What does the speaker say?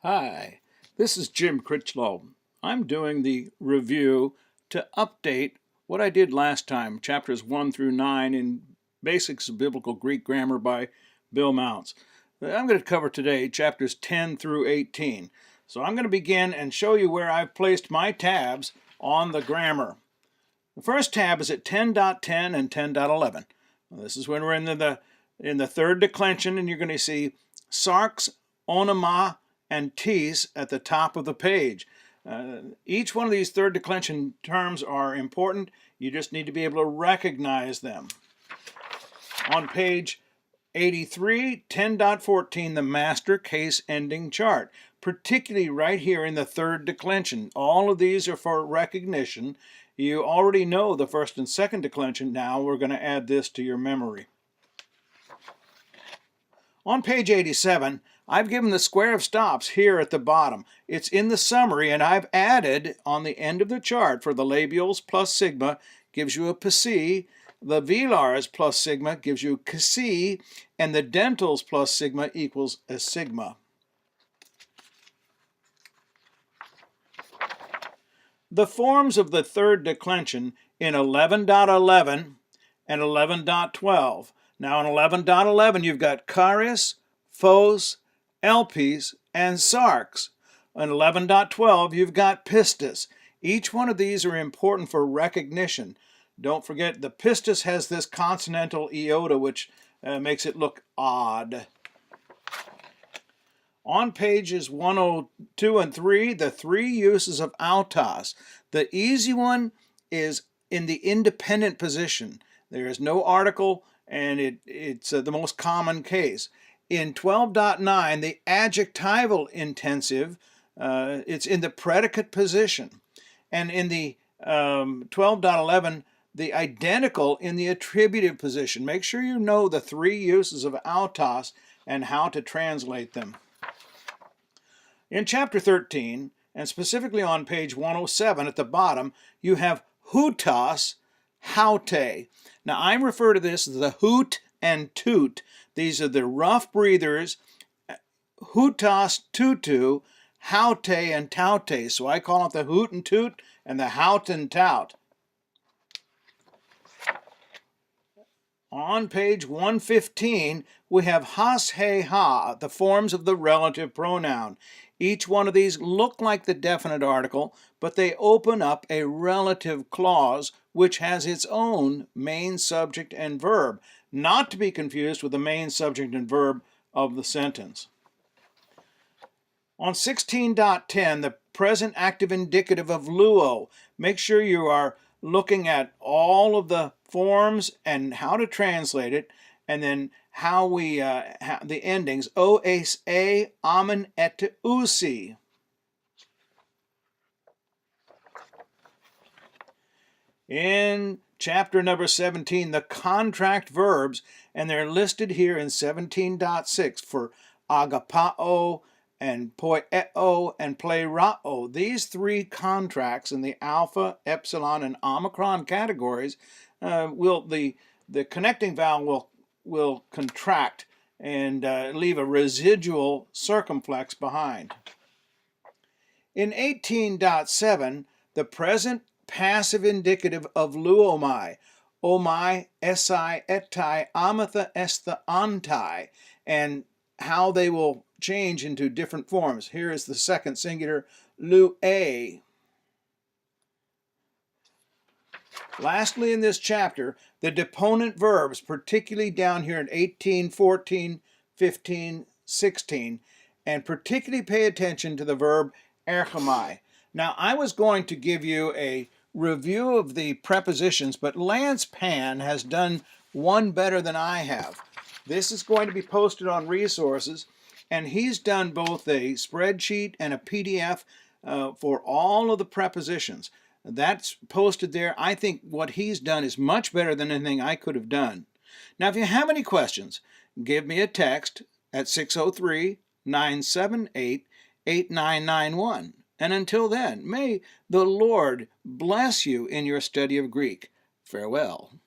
Hi, this is Jim Critchlow. I'm doing the review to update what I did last time, chapters 1 through 9 in Basics of Biblical Greek Grammar by Bill Mounce. I'm going to cover today chapters 10 through 18. So I'm going to begin and show you where I've placed my tabs on the grammar. The first tab is at 10.10 and 10.11. This is when we're in the third declension, and you're going to see sarx, onoma, and tis at the top of the page. Each one of these third declension terms are important. You just need to be able to recognize them. On page 83, 10.14, the master case ending chart, particularly right here in the third declension. All of these are for recognition. You already know the first and second declension. Now we're going to add this to your memory. On page 87, I've given the square of stops here at the bottom. It's in the summary, and I've added on the end of the chart for the labials plus sigma gives you a psi, the velars plus sigma gives you xi, and the dentals plus sigma equals a sigma. The forms of the third declension in 11.11 and 11.12. Now in 11.11 you've got charis, phos, elpis, and sarx. In 11.12 you've got pistis. Each one of these are important for recognition. Don't forget the pistis has this consonantal iota which makes it look odd. On pages 102 and 3, the three uses of autos. The easy one is in the independent position. There is no article, and it's the most common case. In 12.9, the adjectival intensive, it's in the predicate position. And in the 12.11, the identical in the attributive position. Make sure you know the three uses of autos and how to translate them. In chapter 13, and specifically on page 107 at the bottom, you have houtos, haute. Now I refer to this as the hoot and toot. These are the rough breathers, houtos, tutu, haute, and taute. So I call it the hoot and toot and the hout and tout. On page 115, we have has, he, ha, the forms of the relative pronoun. Each one of these look like the definite article, but they open up a relative clause which has its own main subject and verb, not to be confused with the main subject and verb of the sentence. On 16.10, the present active indicative of luo. Make sure you are looking at all of the forms and how to translate it, and then how we the endings o, ace, a, amen, et, usi. In chapter number 17, the contract verbs, and they're listed here in 17.6 for agapao and poieo and plerao. These three contracts in the alpha, epsilon, and omicron categories the connecting vowel will contract and leave a residual circumflex behind. In 18.7, the present passive indicative of luomai, omai, esai, etai, amatha, estha, antai, and how they will change into different forms. Here is the second singular, lu'e. Lastly, in this chapter, the deponent verbs, particularly down here in 18, 14, 15, 16, and particularly pay attention to the verb erchomai. Now, I was going to give you a review of the prepositions, but Lance Pan has done one better than I have. This is going to be posted on resources, and he's done both a spreadsheet and a PDF for all of the prepositions. That's posted there. I think what he's done is much better than anything I could have done. Now, if you have any questions, give me a text at 603-978-8991. And until then, may the Lord bless you in your study of Greek. Farewell.